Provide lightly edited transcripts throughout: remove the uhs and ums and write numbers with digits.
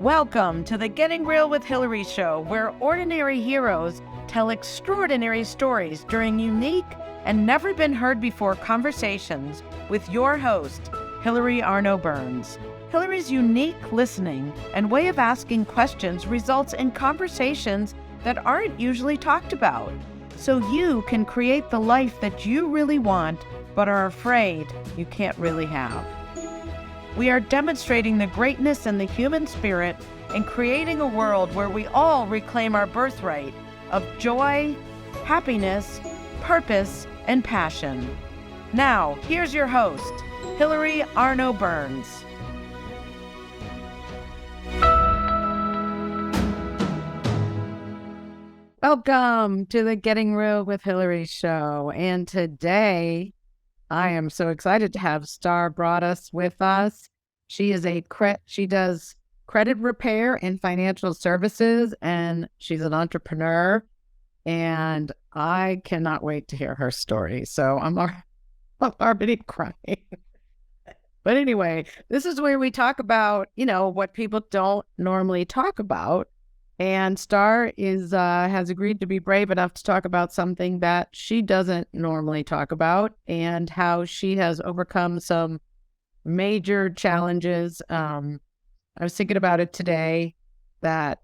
Welcome to the Getting Real with Hilary show, where ordinary heroes tell extraordinary stories during unique and never been heard before conversations with your host, Hilary Arno Burns. Hilary's unique listening and way of asking questions results in conversations that aren't usually talked about, so you can create the life that you really want but are afraid you can't really have. We are demonstrating the greatness in the human spirit and creating a world where we all reclaim our birthright of joy, happiness, purpose, and passion. Now, here's your host, Hilary Arno Burns. Welcome to the Getting Real with Hilary show. And today, I am so excited to have Star Broadus with us. She is she does credit repair and financial services, and she's an entrepreneur. And I cannot wait to hear her story. So I'm already crying. But anyway, this is where we talk about, what people don't normally talk about. And Star has agreed to be brave enough to talk about something that she doesn't normally talk about and how she has overcome some major challenges. I was thinking about it today that,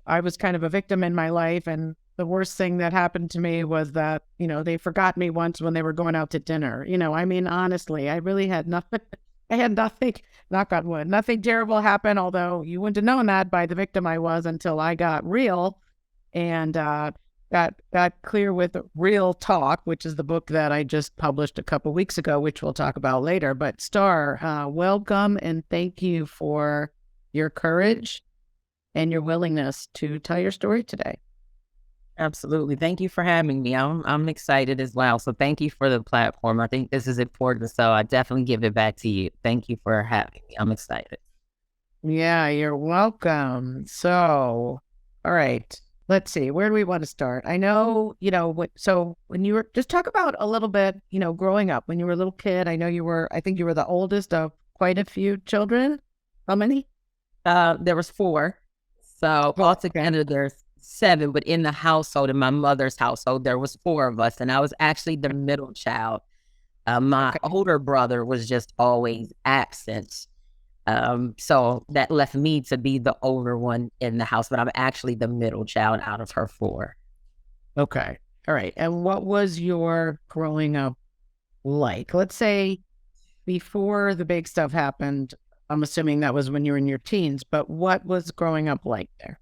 I was kind of a victim in my life. And the worst thing that happened to me was that, they forgot me once when they were going out to dinner. Honestly, I really had nothing. I had nothing, knock on wood, nothing terrible happened, although you wouldn't have known that by the victim I was until I got real and got clear with Real Talk, which is the book that I just published a couple weeks ago, which we'll talk about later. But Star, welcome and thank you for your courage and your willingness to tell your story today. Absolutely. Thank you for having me. I'm excited as well. So thank you for the platform. I think this is important. So I definitely give it back to you. Thank you for having me. I'm excited. Yeah, you're welcome. So, all right, let's see. Where do we want to start? I know, so when you were, just talk about a little bit, growing up when you were a little kid. I think you were the oldest of quite a few children. How many? There was 4. So altogether there's 7, but in the household, in my mother's household, there was 4 of us, and I was actually the middle child. My older brother was just always absent. So that left me to be the older one in the house, but I'm actually the middle child out of her 4. Okay. All right. And what was your growing up like? Let's say before the big stuff happened, I'm assuming that was when you were in your teens, but what was growing up like there?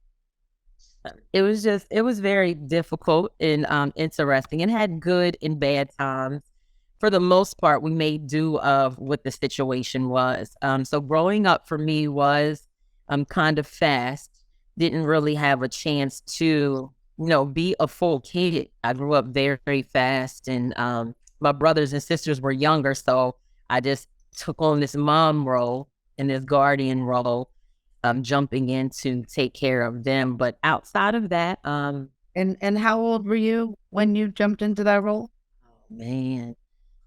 It was very difficult and interesting. It had good and bad times. For the most part, we made do of what the situation was. So growing up for me was kind of fast. Didn't really have a chance to, be a full kid. I grew up very, very fast, and my brothers and sisters were younger, so I just took on this mom role and this guardian role. Jumping in to take care of them. But outside of that, and how old were you when you jumped into that role? Oh man,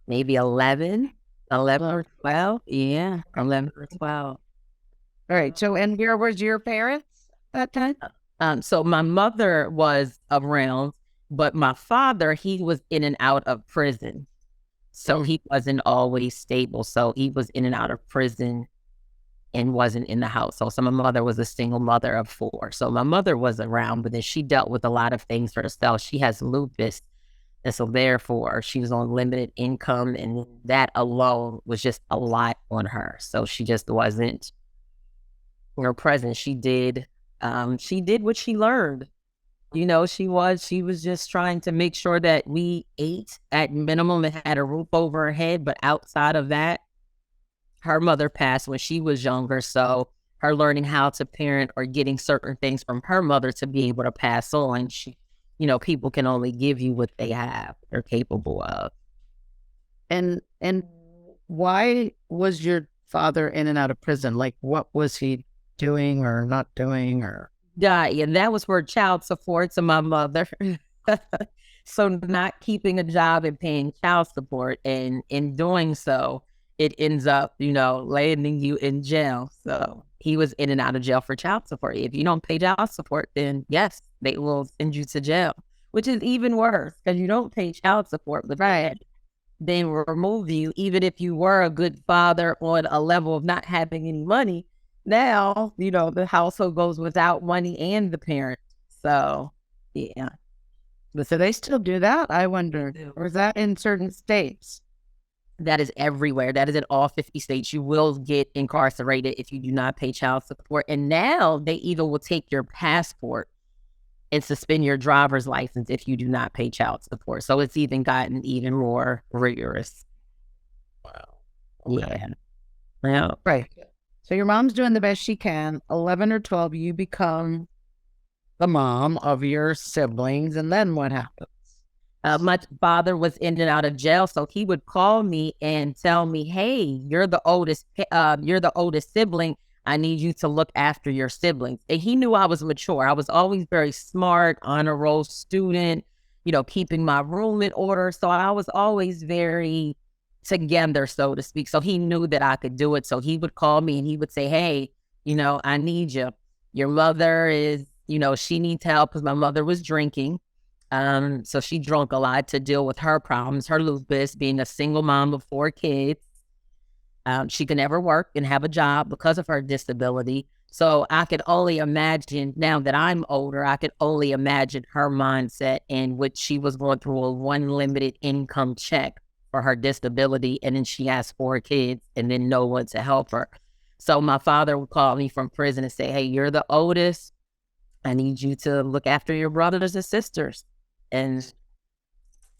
maybe 11 or 12. Yeah, 11 or 12. All right. So, and where was your parents that time? So my mother was around, but my father, he was in and out of prison. So he wasn't always stable. So he was in and out of prison and wasn't in the house. So my mother was a single mother of 4. So my mother was around, but then she dealt with a lot of things for herself. She has lupus. And so therefore she was on limited income, and that alone was just a lot on her. So she just wasn't present. She did what she learned. She was just trying to make sure that we ate at minimum and had a roof over her head. But outside of that, her mother passed when she was younger, so her learning how to parent or getting certain things from her mother to be able to pass on, people can only give you what they have, they're capable of. And why was your father in and out of prison? Like, what was he doing or not doing? Or and that was for child support to my mother. So not keeping a job and paying child support, and in doing so, it ends up, landing you in jail. So he was in and out of jail for child support. If you don't pay child support, then yes, they will send you to jail, which is even worse because you don't pay child support, but they will remove you, even if you were a good father on a level of not having any money. Now, the household goes without money and the parent. So, yeah. But so they still do that, I wonder. Or is that in certain states? That is everywhere. That is in all 50 states. You will get incarcerated if you do not pay child support. And now they even will take your passport and suspend your driver's license if you do not pay child support. So it's even gotten even more rigorous. Wow. Okay. Yeah. Right. So your mom's doing the best she can. 11 or 12, you become the mom of your siblings. And then what happens? My father was in and out of jail, so he would call me and tell me, "Hey, you're the oldest sibling. I need you to look after your siblings." And he knew I was mature. I was always very smart, honor roll student, keeping my room in order. So I was always very together, so to speak. So he knew that I could do it. So he would call me and he would say, "Hey, I need you. Your mother is, she needs help," because my mother was drinking. So she drank a lot to deal with her problems, her lupus, being a single mom of 4 kids. She could never work and have a job because of her disability. So I could only imagine, now that I'm older, I could only imagine her mindset in which she was going through a one limited income check for her disability. And then she has 4 kids and then no one to help her. So my father would call me from prison and say, "Hey, you're the oldest. I need you to look after your brothers and sisters." And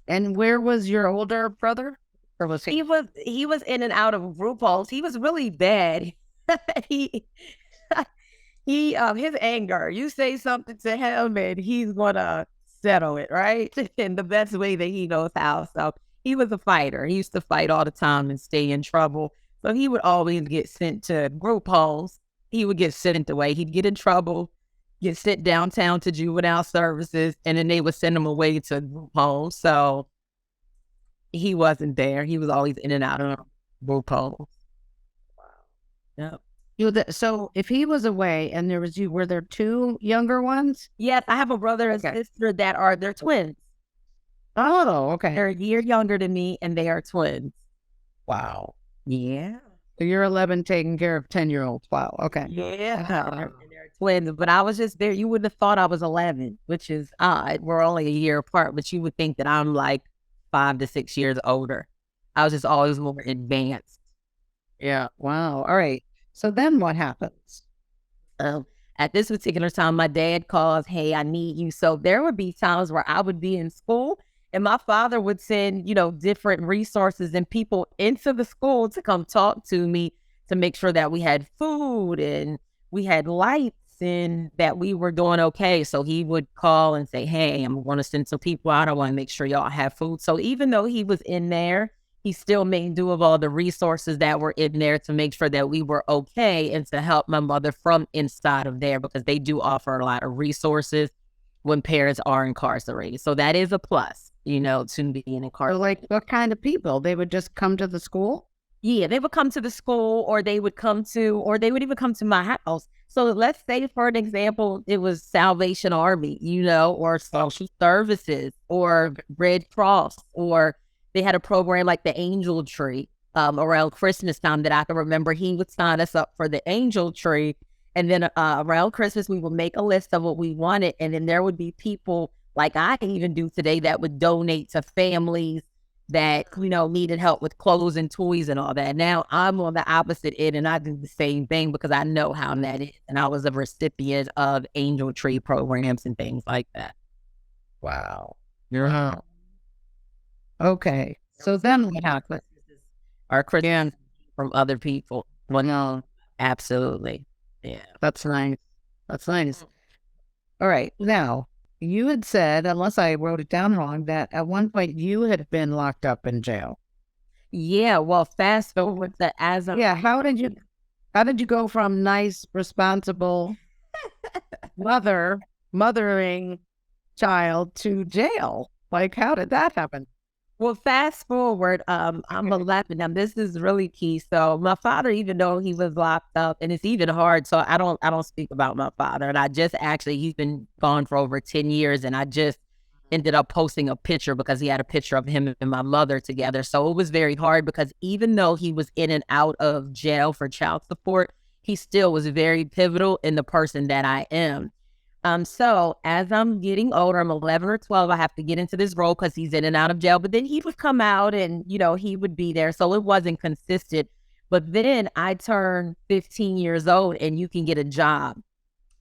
where was your older brother? Or was he was in and out of group homes. He was really bad. he his anger. You say something to him and he's gonna settle it, right? In the best way that he knows how. So he was a fighter. He used to fight all the time and stay in trouble. So he would always get sent to group homes. He would get sent away. He'd get in trouble, get sent downtown to juvenile services, and then they would send him away to group homes. So he wasn't there. He was always in and out of group homes. Wow. Yep. So if he was away and there was you, were there 2 younger ones? Yes, I have a brother and sister they're twins. Oh, okay. They're a year younger than me and they are twins. Wow. Yeah. So you're 11 taking care of 10-year-olds. Wow. Okay. Yeah. And they're twins. But I was just there. You wouldn't have thought I was 11, which is odd. We're only a year apart, but you would think that I'm like 5 to 6 years older. I was just always more advanced. Yeah. Wow. All right. So then what happens? At this particular time, my dad calls, "Hey, I need you." So there would be times where I would be in school and my father would send, different resources and people into the school to come talk to me to make sure that we had food and we had lights and that we were doing okay. So he would call and say, "Hey, I'm going to send some people out. I want to make sure y'all have food." So even though he was in there, he still made do of all the resources that were in there to make sure that we were okay and to help my mother from inside of there, because they do offer a lot of resources when parents are incarcerated. So that is a plus, to being incarcerated. Like what kind of people? They would just come to the school? Yeah, they would come to the school or they would even come to my house. So let's say, for an example, it was Salvation Army, or social services or Red Cross, or they had a program like the Angel Tree around Christmas time that I can remember. He would sign us up for the Angel Tree. And then around Christmas, we would make a list of what we wanted. And then there would be people like I even do today that would donate to families that, needed help with clothes and toys and all that. Now I'm on the opposite end and I do the same thing because I know how that is. And I was a recipient of Angel Tree programs and things like that. Wow. Yeah. Okay. So then what happens? Our Christian from other people. Well, no, absolutely. Yeah. That's nice. That's nice. All right. Now, you had said, unless I wrote it down wrong, that at one point you had been locked up in jail. Yeah. Well, fast forward to how did you go from nice, responsible mothering child to jail? Like, how did that happen? Well, fast forward, I'm 11. Now, this is really key. So my father, even though he was locked up, and it's even hard, so I don't speak about my father. And I just actually, he's been gone for over 10 years, and I just ended up posting a picture because he had a picture of him and my mother together. So it was very hard because even though he was in and out of jail for child support, he still was very pivotal in the person that I am. So as I'm getting older, I'm 11 or 12, I have to get into this role because he's in and out of jail. But then he would come out and, he would be there. So it wasn't consistent. But then I turned 15 years old and you can get a job.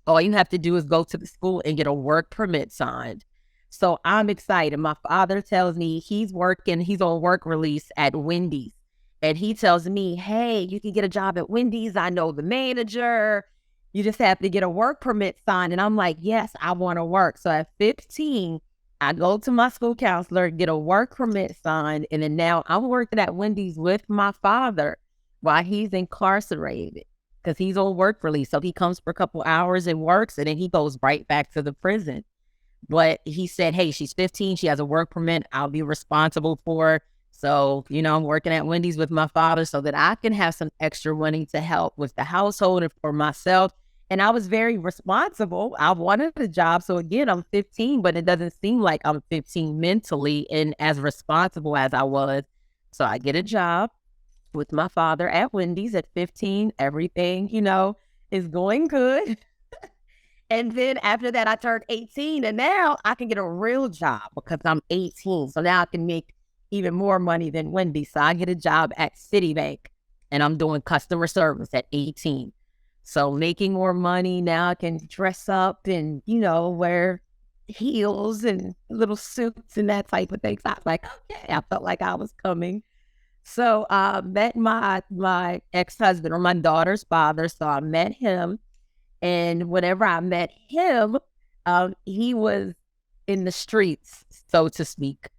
All you have to do is go to the school and get a work permit signed. So I'm excited. My father tells me he's on work release at Wendy's. And he tells me, hey, you can get a job at Wendy's. I know the manager. You just have to get a work permit signed. And I'm like, yes, I want to work. So at 15, I go to my school counselor, get a work permit signed. And then now I'm working at Wendy's with my father while he's incarcerated because he's on work release. So he comes for a couple hours and works, and then he goes right back to the prison. But he said, hey, she's 15. She has a work permit. I'll be responsible for her. So, I'm working at Wendy's with my father so that I can have some extra money to help with the household and for myself. And I was very responsible. I wanted a job. So again, I'm 15, but it doesn't seem like I'm 15 mentally and as responsible as I was. So I get a job with my father at Wendy's at 15. Everything, is going good. And then after that, I turned 18 and now I can get a real job because I'm 18. So now I can make even more money than Wendy's. So I get a job at Citibank and I'm doing customer service at 18. So making more money now, I can dress up and, wear heels and little suits and that type of thing. So I was like, okay, I felt like I was coming. So I met my ex-husband or my daughter's father. So I met him. And whenever I met him, he was in the streets, so to speak.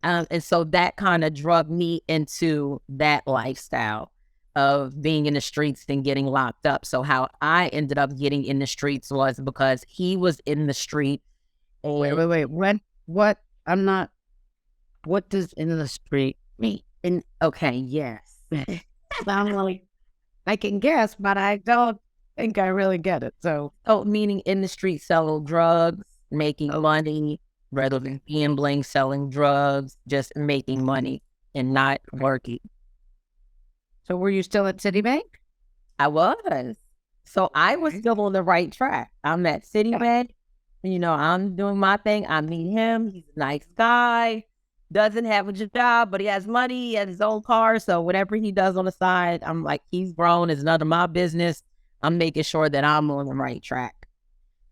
And so that kind of drug me into that lifestyle of being in the streets and getting locked up. So how I ended up getting in the streets was because he was in the street. Wait. What? I'm not. What does in the street mean? Okay, yes. I can guess, but I don't think I really get it. So, meaning in the street selling drugs, making money, rather than gambling, selling drugs, just making money and not working. So were you still at Citibank? I was. So I was still on the right track. I'm at Citibank. I'm doing my thing. I meet him. He's a nice guy. Doesn't have a job, but he has money. He has his own car. So whatever he does on the side, I'm like, he's grown. It's none of my business. I'm making sure that I'm on the right track.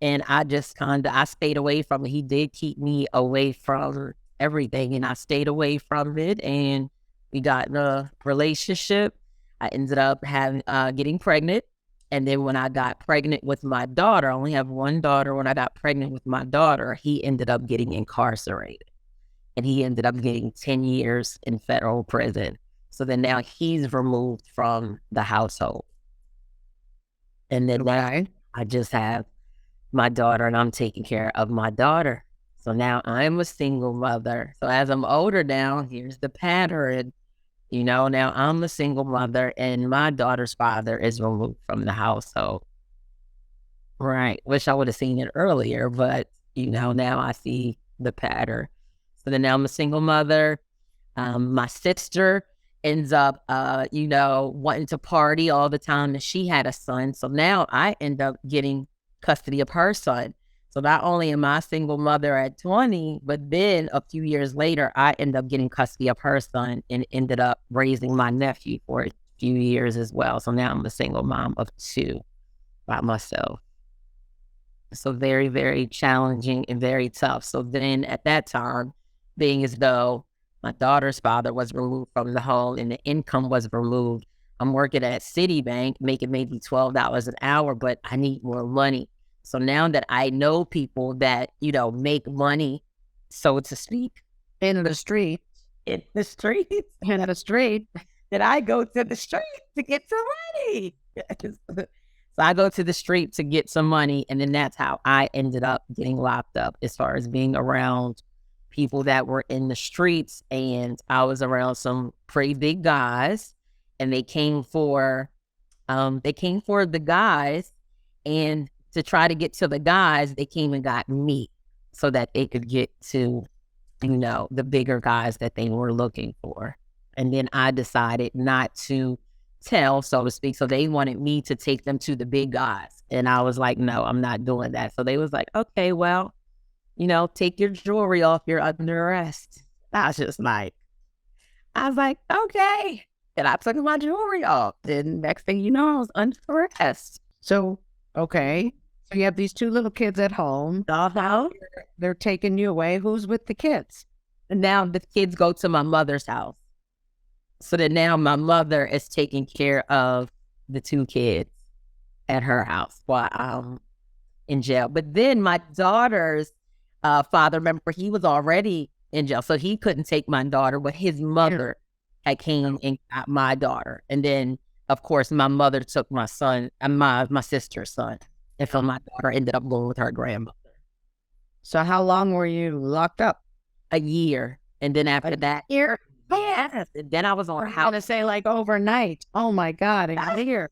And I just I stayed away from it. He did keep me away from everything. And I stayed away from it. And we got in a relationship. I ended up getting pregnant. And then when I got pregnant with my daughter, I only have one daughter. When I got pregnant with my daughter, he ended up getting incarcerated. And he ended up getting 10 years in federal prison. So then now he's removed from the household. And then now I just have my daughter and I'm taking care of my daughter. So now I'm a single mother. So as I'm older now, here's the pattern. Now I'm a single mother and my daughter's father is removed from the household. Right. Wish I would have seen it earlier, but now I see the pattern. So then now I'm a single mother. My sister ends up, wanting to party all the time and she had a son. So now I end up getting custody of her son. So not only am I a single mother at 20, but then a few years later, I end up getting custody of her son and ended up raising my nephew for a few years as well. So now I'm a single mom of 2 by myself. So very, very challenging and very tough. So then at that time, being as though my daughter's father was removed from the home and the income was removed, I'm working at Citibank, making maybe $12 an hour, but I need more money. So now that I know people that, make money, so to speak, in the street, then I go to the street to get some money. So I go to the street to get some money. And then that's how I ended up getting locked up as far as being around people that were in the streets, and I was around some pretty big guys, and they came for the guys, and to try to get to the guys, they came and got me so that they could get to, the bigger guys that they were looking for. And then I decided not to tell, so to speak. So they wanted me to take them to the big guys. And I was like, no, I'm not doing that. So they was like, okay, well, take your jewelry off. You're under arrest. I was like, okay. And I took my jewelry off. Then next thing you know, I was under arrest. So, okay. So you have these two little kids at home. They're taking you away. Who's with the kids? And now the kids go to my mother's house. So that now my mother is taking care of the two kids at her house while I'm in jail. But then my daughter's father, remember, he was already in jail. So he couldn't take my daughter, but his mother had came and got my daughter. And then, of course, my mother took my son and my sister's son. And so my daughter ended up going with her grandmother. So how long were you locked up? A year. And then after that, year. Yes. And then I was on house. I was say like overnight. Oh my God, a year.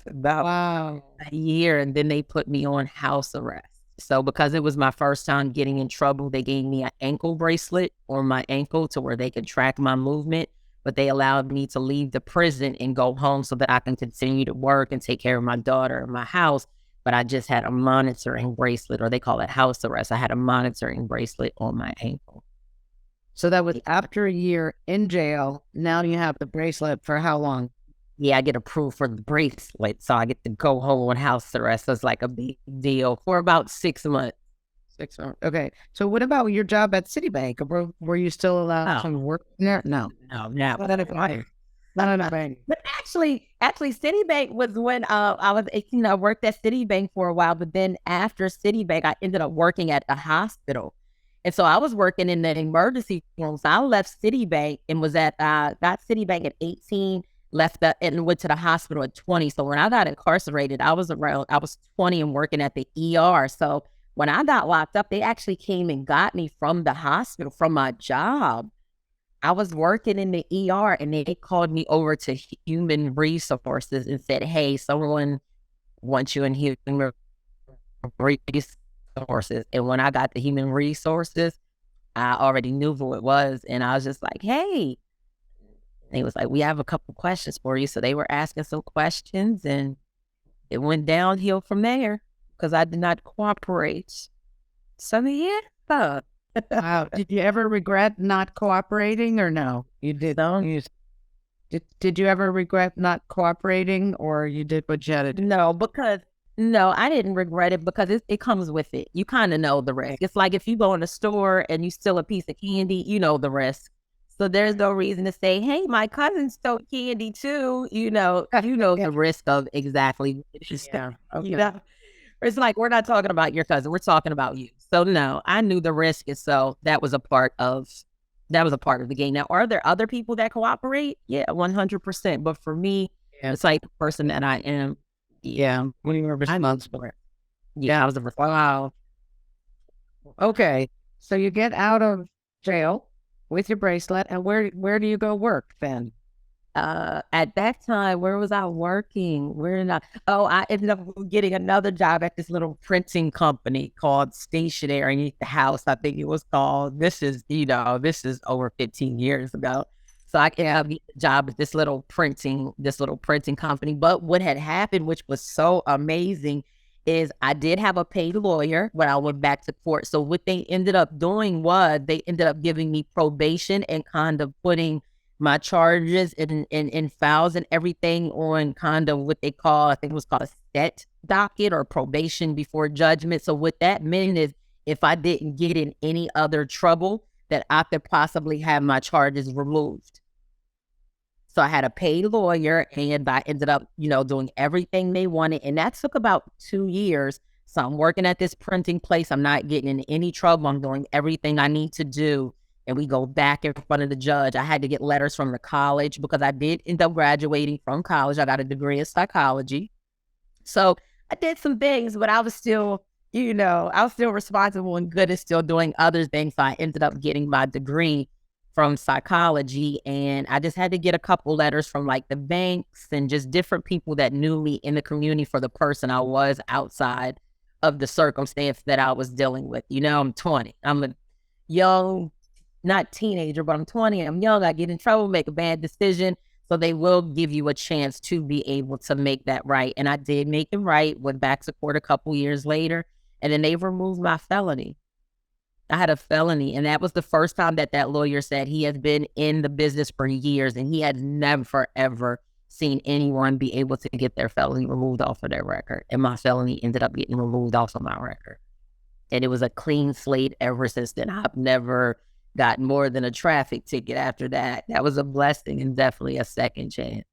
Wow. A year. And then they put me on house arrest. So because it was my first time getting in trouble, they gave me an ankle bracelet on my ankle to where they could track my movement. But they allowed me to leave the prison and go home so that I can continue to work and take care of my daughter and my house. But I just had a monitoring bracelet, or they call it house arrest. I had a monitoring bracelet on my ankle. So that was after a year in jail. Now you have the bracelet for how long? Yeah, I get approved for the bracelet. So I get to go home on house arrest. So it's like a big deal for about 6 months. 6 months. Okay. So what about your job at Citibank? Were you still allowed to work there? No. No. But actually, Citibank was when I was 18. I worked at Citibank for a while, but then after Citibank, I ended up working at a hospital. And so I was working in the emergency room. So I left Citibank and was got Citibank at 18, and went to the hospital at 20. So when I got incarcerated, I was 20 and working at the ER. So when I got locked up, they actually came and got me from the hospital, from my job. I was working in the ER, and they called me over to human resources and said, hey, someone wants you in human resources. And when I got to human resources, I already knew who it was. And I was just like, hey, they was like, we have a couple questions for you. So they were asking some questions, and it went downhill from there because I did not cooperate. So yeah. Wow. Did you ever regret not cooperating, or no? You did. Did you ever regret not cooperating, or you did what you had to do? No, I didn't regret it because it comes with it. You kind of know the risk. It's like if you go in a store and you steal a piece of candy, you know the risk. So there's no reason to say, hey, my cousin stole candy too. You know the risk of exactly. Yeah. Okay. It's like, we're not talking about your cousin. We're talking about you. So no, I knew the risk. And so that was a part of the game. Now, are there other people that cooperate? Yeah, 100%. But for me, it's like the person that I am. Yeah. When you were responsible for it. Yeah, I was a wow. Okay. So you get out of jail with your bracelet, and where do you go work then? At that time, where was I working? I ended up getting another job at this little printing company called Stationery the House, I think it was called. This is over 15 years ago. So I can have a job at this little printing company. But what had happened, which was so amazing, is I did have a paid lawyer when I went back to court. So what they ended up doing was they ended up giving me probation and kind of putting my charges and files and everything on kind of what they call, I think it was called a set docket or probation before judgment. So what that meant is if I didn't get in any other trouble, that I could possibly have my charges removed. So I had a paid lawyer, and I ended up, doing everything they wanted. And that took about 2 years. So I'm working at this printing place. I'm not getting in any trouble. I'm doing everything I need to do. And we go back in front of the judge. I had to get letters from the college because I did end up graduating from college. I got a degree in psychology. So I did some things, but I was still I was still responsible and good at still doing other things. So I ended up getting my degree from psychology, and I just had to get a couple letters from like the banks and just different people that knew me in the community for the person I was outside of the circumstance that I was dealing with. I'm 20. I'm a young, not teenager, but I'm 20. I'm young. I get in trouble, make a bad decision. So they will give you a chance to be able to make that right. And I did make it right, went back to court a couple years later, and then they removed my felony. I had a felony, and that was the first time that lawyer said he has been in the business for years, and he had never, ever seen anyone be able to get their felony removed off of their record. And my felony ended up getting removed off of my record. And it was a clean slate ever since then. I've never got more than a traffic ticket after that. That was a blessing and definitely a second chance.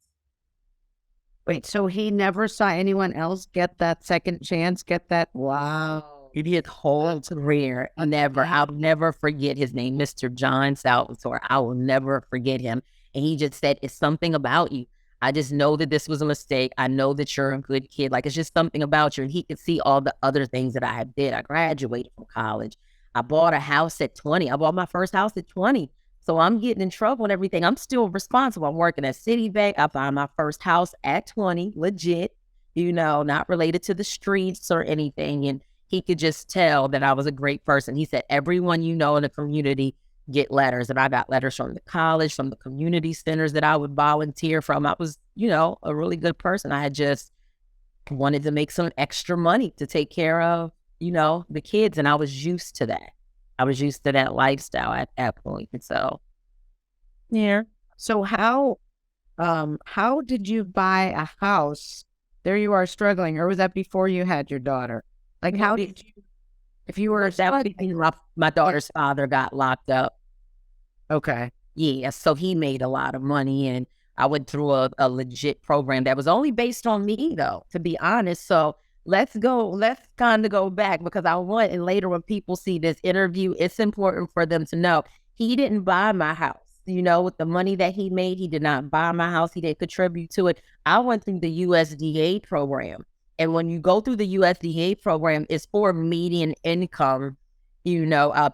Wait, so he never saw anyone else get that second chance, get that? Wow. His whole career, I'll never forget his name, Mr. John Salvatore. I will never forget him. And he just said, it's something about you. I just know that this was a mistake. I know that you're a good kid. Like, it's just something about you. And he could see all the other things that I had did. I graduated from college. I bought a house at 20. I bought my first house at 20. So I'm getting in trouble and everything. I'm still responsible. I'm working at Citibank. I bought my first house at 20, legit, not related to the streets or anything. And he could just tell that I was a great person. He said, everyone in the community get letters. And I got letters from the college, from the community centers that I would volunteer from. I was, a really good person. I had just wanted to make some extra money to take care of, the kids. And I was used to that. I was used to that lifestyle at that point. And so, yeah. So how did you buy a house? There you are struggling, or was that before you had your daughter? Like, how did you, if you were, my daughter's father got locked up. Okay. Yeah. So he made a lot of money, and I went through a legit program that was only based on me, though, to be honest. So let's kind of go back, because I want, and later when people see this interview, it's important for them to know he didn't buy my house. With the money that he made, he did not buy my house. He didn't contribute to it. I went through the USDA program. And when you go through the USDA program, it's for median income,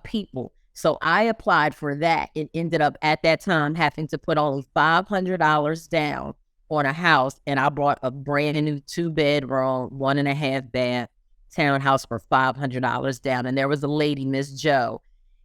people. So I applied for that and ended up at that time having to put only $500 down on a house. And I bought a brand new 2-bedroom, 1.5 bath townhouse for $500 down. And there was a lady, Miss Joe,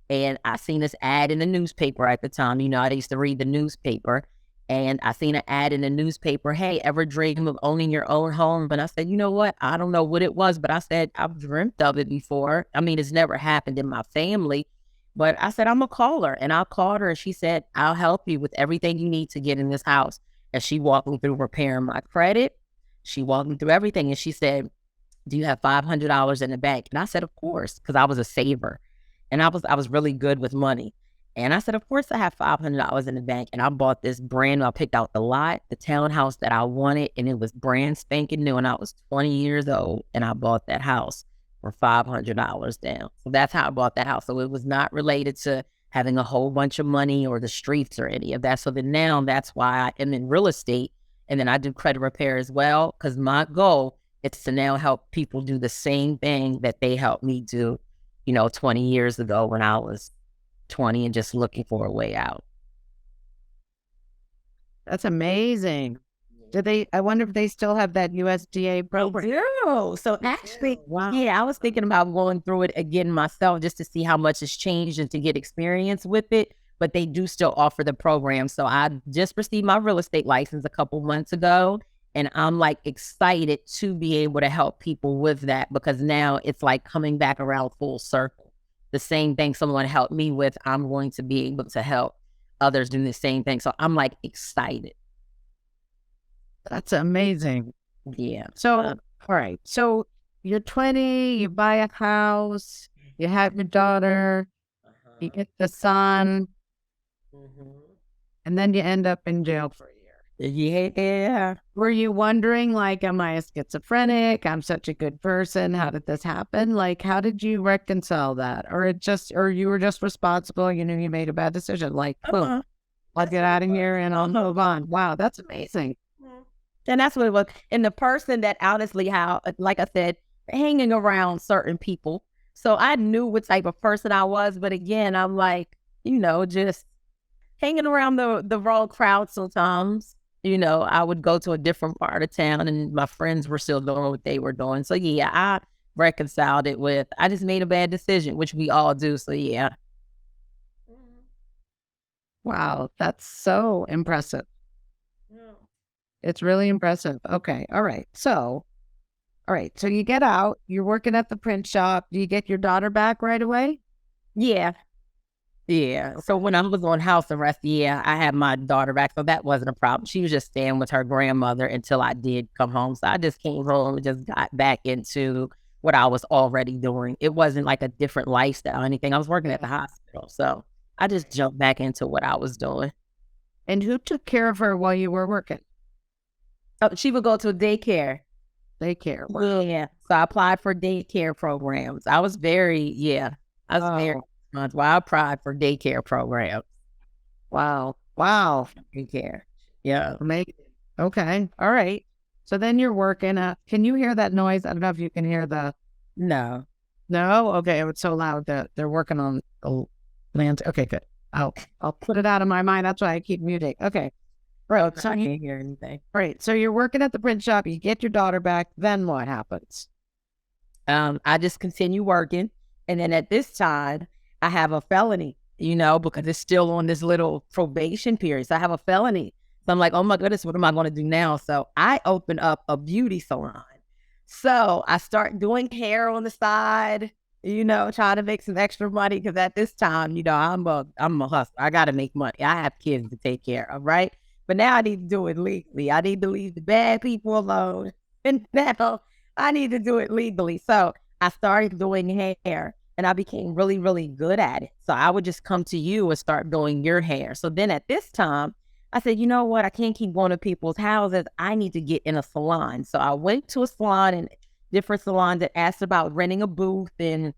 and I seen this ad in the newspaper at the time. I used to read the newspaper. And I seen an ad in the newspaper, hey, ever dream of owning your own home? But I said, you know what? I don't know what it was, but I said, I've dreamt of it before. I mean, it's never happened in my family. But I said, I'm going to call her. And I called her, and she said, I'll help you with everything you need to get in this house. And she walked me through repairing my credit. She walked me through everything. And she said, do you have $500 in the bank? And I said, of course, because I was a saver. And I was really good with money. And I said, of course I have $500 in the bank. And I bought this brand new, I picked out the lot, the townhouse that I wanted, and it was brand spanking new. And I was 20 years old, and I bought that house for $500 down. So that's how I bought that house. So it was not related to having a whole bunch of money or the streets or any of that. So then now that's why I am in real estate. And then I do credit repair as well, because my goal is to now help people do the same thing that they helped me do, 20 years ago when I was 20 and just looking for a way out. That's amazing. I wonder if they still have that USDA program? So actually, wow. Yeah, I was thinking about going through it again myself just to see how much has changed and to get experience with it. But they do still offer the program. So I just received my real estate license a couple months ago. And I'm like excited to be able to help people with that, because now it's like coming back around full circle. The same thing someone helped me with, I'm going to be able to help others do the same thing. So I'm like excited. That's amazing. Yeah. So, all right. So you're 20, you buy a house, you have your daughter, you get the son, and then you end up in jail for a year. Yeah. Were you wondering, like, am I a schizophrenic? I'm such a good person. How did this happen? Like, how did you reconcile that? Or you were just responsible, you made a bad decision. Like, boom, I'll get out of here and I'll move on. Wow, that's amazing. And that's what it was. And the person that honestly, like I said, hanging around certain people. So I knew what type of person I was. But again, I'm like, just hanging around the wrong crowd sometimes. I would go to a different part of town and my friends were still doing what they were doing. So yeah, I reconciled it with, I just made a bad decision, which we all do. So yeah. Wow, that's so impressive. Yeah. It's really impressive. Okay. All right. So you get out, you're working at the print shop. Do you get your daughter back right away? Yeah. Yeah. So when I was on house arrest, yeah, I had my daughter back. So that wasn't a problem. She was just staying with her grandmother until I did come home. So I just came home and just got back into what I was already doing. It wasn't like a different lifestyle or anything. I was working at the hospital. So I just jumped back into what I was doing. And who took care of her while you were working? Oh, she would go to daycare. Daycare. Yeah. So I applied for daycare programs. I was very much why I applied for daycare programs. Wow. Daycare. Yeah. Amazing. Okay. All right. So then you're working. Can you hear that noise? I don't know if you can hear the. No. No. Okay. It was so loud that they're working on the land. Okay. Good. I'll put it out of my mind. That's why I keep muting. Okay. Right. So I can't hear anything. Right. So you're working at the print shop. You get your daughter back. Then what happens? I just continue working. And then at this time, I have a felony, because it's still on this little probation period. So I have a felony. So I'm like, oh my goodness, what am I going to do now? So I open up a beauty salon. So I start doing hair on the side, trying to make some extra money. Because at this time, I'm a hustler. I got to make money. I have kids to take care of, right? But now I need to do it legally. I need to leave the bad people alone. And now I need to do it legally. So I started doing hair and I became really, really good at it. So I would just come to you and start doing your hair. So then at this time, I said, you know what? I can't keep going to people's houses. I need to get in a salon. So I went to a salon and different salons that asked about renting a booth, and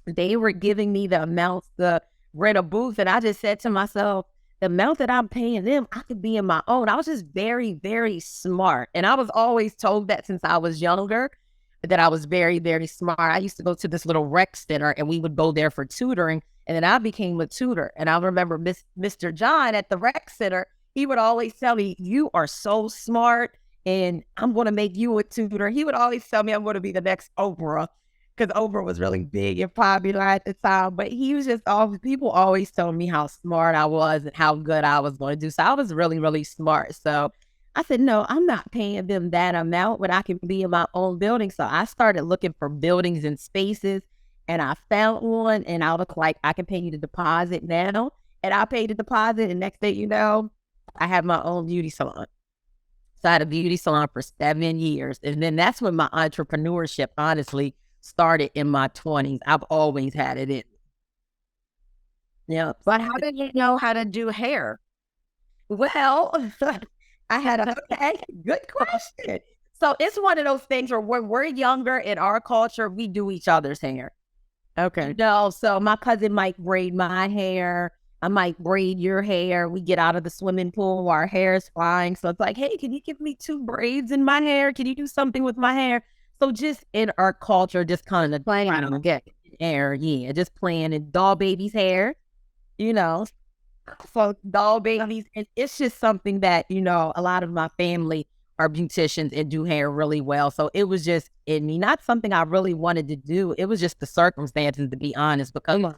they were giving me the amounts to rent a booth. And I just said to myself, the amount that I'm paying them, I could be in my own. I was just very, very smart. And I was always told that since I was younger, that I was very, very smart. I used to go to this little rec center and we would go there for tutoring. And then I became a tutor. And I remember Mr. John at the rec center, he would always tell me, you are so smart and I'm going to make you a tutor. He would always tell me I'm going to be the next Oprah, because Oprah was really big and popular at the time. But he was just people always told me how smart I was and how good I was going to do. So I was really, really smart. So I said, no, I'm not paying them that amount, but I can be in my own building. So I started looking for buildings and spaces, and I found one, and I was like, I can pay you the deposit now. And I paid the deposit, and next thing you know, I have my own beauty salon. So I had a beauty salon for 7 years. And then that's when my entrepreneurship, honestly, started in my 20s. I've always had it in. Yeah. But how did you know how to do hair? Well, I had a good question. So it's one of those things where when we're younger in our culture, we do each other's hair. Okay. So my cousin might braid my hair. I might braid your hair. We get out of the swimming pool, our hair is flying. So it's like, hey, can you give me 2 braids in my hair? Can you do something with my hair? So just in our culture, just kind of playing on get hair. Yeah, just playing in doll baby's hair, So doll babies, and it's just something that, a lot of my family are beauticians and do hair really well. So it was just in me, not something I really wanted to do. It was just the circumstances, to be honest, because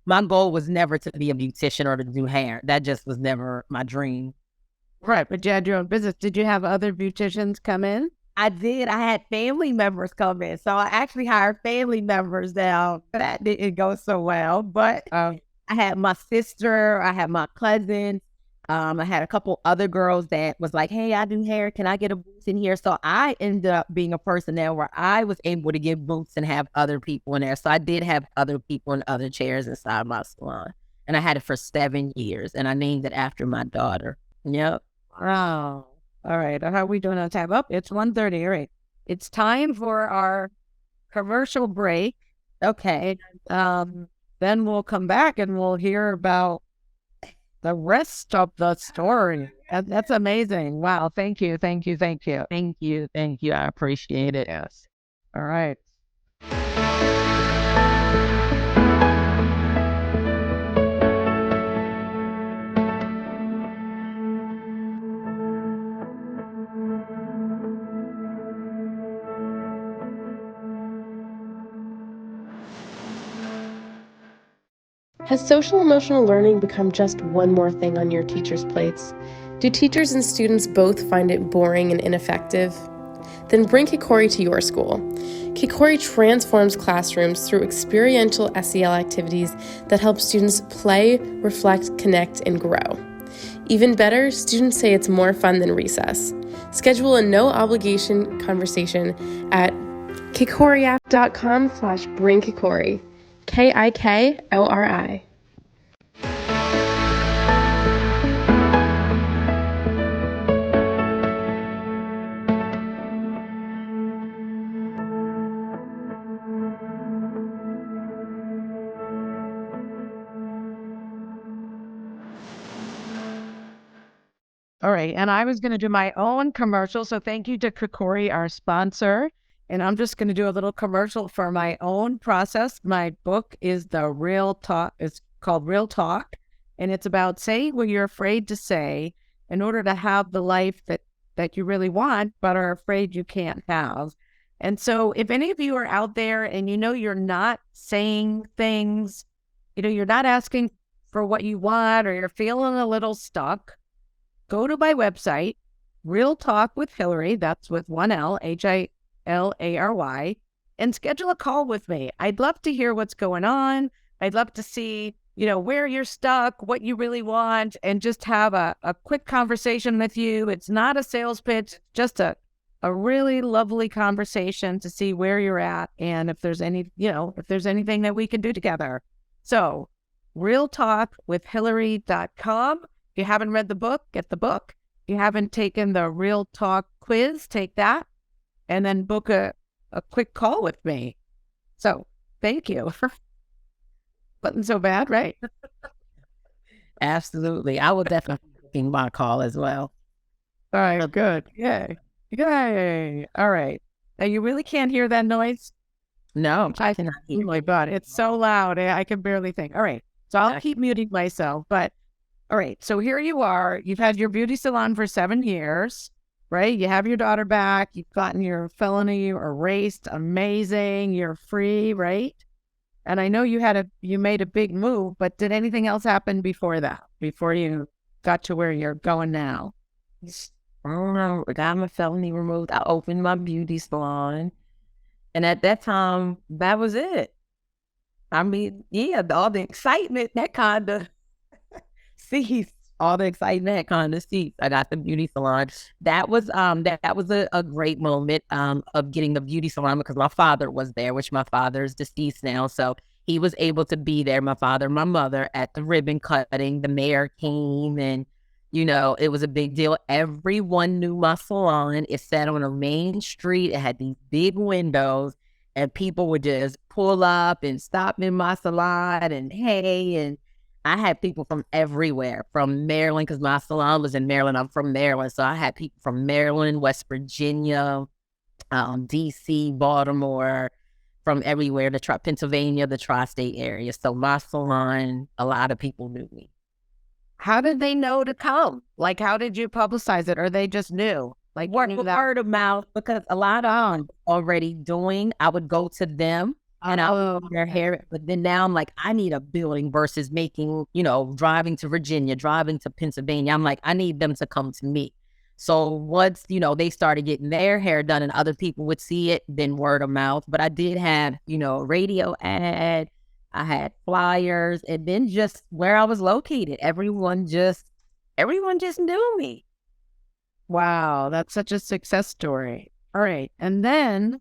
my goal was never to be a beautician or to do hair. That just was never my dream. Right, but you had your own business. Did you have other beauticians come in? I did. I had family members come in. So I actually hired family members now. That didn't go so well, but I had my sister, I had my cousin, I had a couple other girls that was like, hey, I do hair. Can I get a booth in here? So I ended up being a person there where I was able to give booths and have other people in there. So I did have other people in other chairs inside my salon. And I had it for 7 years. And I named it after my daughter. Yep. Wow. All right. How are we doing on time? It's 1:30. All right. It's time for our commercial break. Okay. Then we'll come back and we'll hear about the rest of the story. That's amazing. Wow. Thank you. Thank you. I appreciate it. Yes. All right. Has social emotional learning become just one more thing on your teachers' plates? Do teachers and students both find it boring and ineffective? Then bring Kikori to your school. Kikori transforms classrooms through experiential SEL activities that help students play, reflect, connect, and grow. Even better, students say it's more fun than recess. Schedule a no-obligation conversation at kikoriapp.com/bringkikori. KIKORI. All right. And I was going to do my own commercial. So thank you to Kikori, our sponsor. And I'm just going to do a little commercial for my own process. My book is The Real Talk. It's called Real Talk. And it's about saying what you're afraid to say in order to have the life that you really want, but are afraid you can't have. And so if any of you are out there and you know you're not saying things, you know, you're not asking for what you want, or you're feeling a little stuck, go to my website, Real Talk with Hilary, that's with one L, Hilary, and schedule a call with me. I'd love to hear what's going on. I'd love to see, you know, where you're stuck, what you really want, and just have a quick conversation with you. It's not a sales pitch, just a really lovely conversation to see where you're at and if there's any, you know, if there's anything that we can do together. So, realtalkwithhilary.com. If you haven't read the book, get the book. If you haven't taken the Real Talk quiz, take that, and then book a quick call with me. So thank you. Wasn't so bad, right? Absolutely. I will definitely be booking my call as well. All right, good. Yay. Yay. All right. Now you really can't hear that noise? No, I cannot hear. Oh my God, it's so loud. I can barely think. All right. So I'll keep muting myself, but all right, so here you are. You've had your beauty salon for 7 years, right? You have your daughter back. You've gotten your felony erased. Amazing. You're free, right? And I know you made a big move, but did anything else happen before that, before you got to where you're going now? I got my felony removed. I opened my beauty salon. And at that time, that was it. I mean, yeah, all the excitement, that kind of ceased. All the excitement, that kind of ceased. I got the beauty salon. That was that was a great moment of getting the beauty salon, because my father was there, which my father is deceased now. So he was able to be there, my father, my mother, at the ribbon cutting. The mayor came, and, you know, it was a big deal. Everyone knew my salon. It sat on a main street. It had these big windows, and people would just pull up and stop in my salon and hey, and I had people from everywhere, from Maryland, because my salon was in Maryland. I'm from Maryland. So I had people from Maryland, West Virginia, DC, Baltimore, from everywhere, Pennsylvania, the tri-state area. So my salon, a lot of people knew me. How did they know to come? Like, how did you publicize it? Or they just knew? Like, word of mouth, because a lot of already doing, I would go to them. And I would their hair, but then now I'm like, I need a building versus making, you know, driving to Virginia, driving to Pennsylvania. I'm like, I need them to come to me. So once, you know, they started getting their hair done and other people would see it, then word of mouth. But I did have, you know, radio ad, I had flyers, and then just where I was located, everyone just knew me. Wow, that's such a success story. All right. And then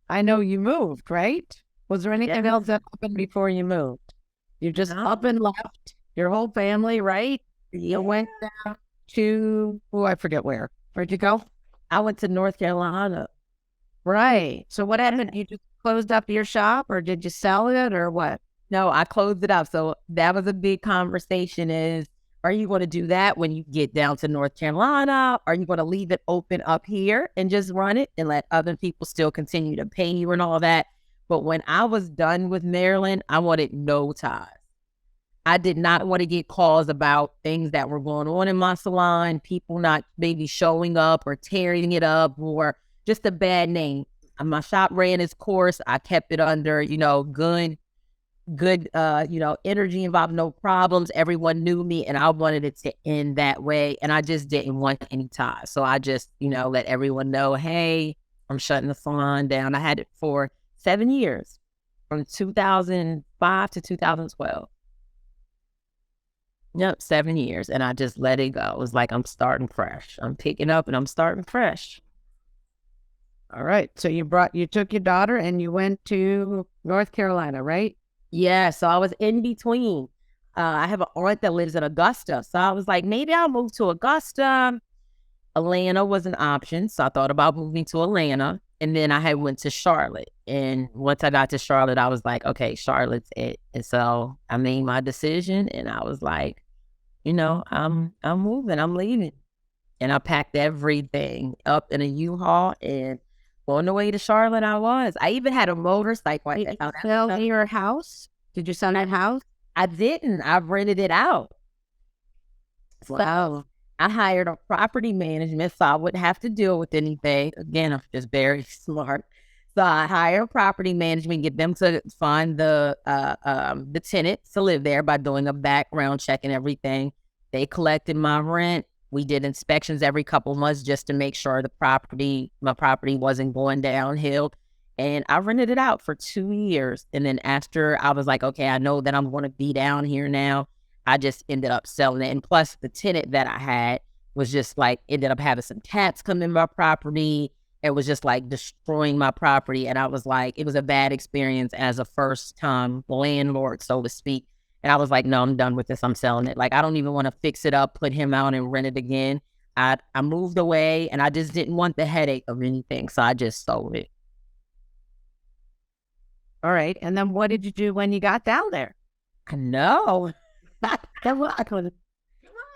I know you moved, right? Was there anything else that happened before you moved? You just up and left your whole family, right? You went down to, I forget where. Where'd you go? I went to North Carolina. Right. So what happened? You just closed up your shop, or did you sell it, or what? No, I closed it up. So that was a big conversation is, are you going to do that when you get down to North Carolina? Are you going to leave it open up here and just run it and let other people still continue to pay you and all that? But when I was done with Maryland, I wanted no ties. I did not want to get calls about things that were going on in my salon, people not maybe showing up or tearing it up, or just a bad name. My shop ran its course. I kept it under, you know, good good, energy involved, no problems. Everyone knew me and I wanted it to end that way. And I just didn't want any ties. So I just, let everyone know, hey, I'm shutting the salon down. I had it for 7 years, from 2005 to 2012. Yep, 7 years. And I just let it go. It was like, I'm starting fresh. I'm picking up and I'm starting fresh. All right. So you took your daughter and you went to North Carolina, right? Yeah, so I was in between. I have an aunt that lives in Augusta. So I was like, maybe I'll move to Augusta. Atlanta was an option. So I thought about moving to Atlanta. And then I had went to Charlotte. And once I got to Charlotte, I was like, okay, Charlotte's it. And so I made my decision and I was like, I'm moving, I'm leaving. And I packed everything up in a U-Haul and on the way to Charlotte, I was. I even had a motorcycle. Did you sell your house? Did you sell that house? I didn't. I rented it out. Wow. So I hired a property management so I wouldn't have to deal with anything. Again, I'm just very smart. So I hired property management, get them to find the tenants to live there by doing a background check and everything. They collected my rent. We did inspections every couple months just to make sure my property wasn't going downhill. And I rented it out for 2 years. And then after I was like, okay, I know that I'm going to be down here now. I just ended up selling it. And plus the tenant that I had was just like, ended up having some cats come in my property. It was just like destroying my property. And I was like, it was a bad experience as a first time landlord, so to speak. And I was like, no, I'm done with this. I'm selling it. Like, I don't even want to fix it up, put him out and rent it again. I moved away and I just didn't want the headache of anything. So I just sold it. All right. And then what did you do when you got down there? I know. I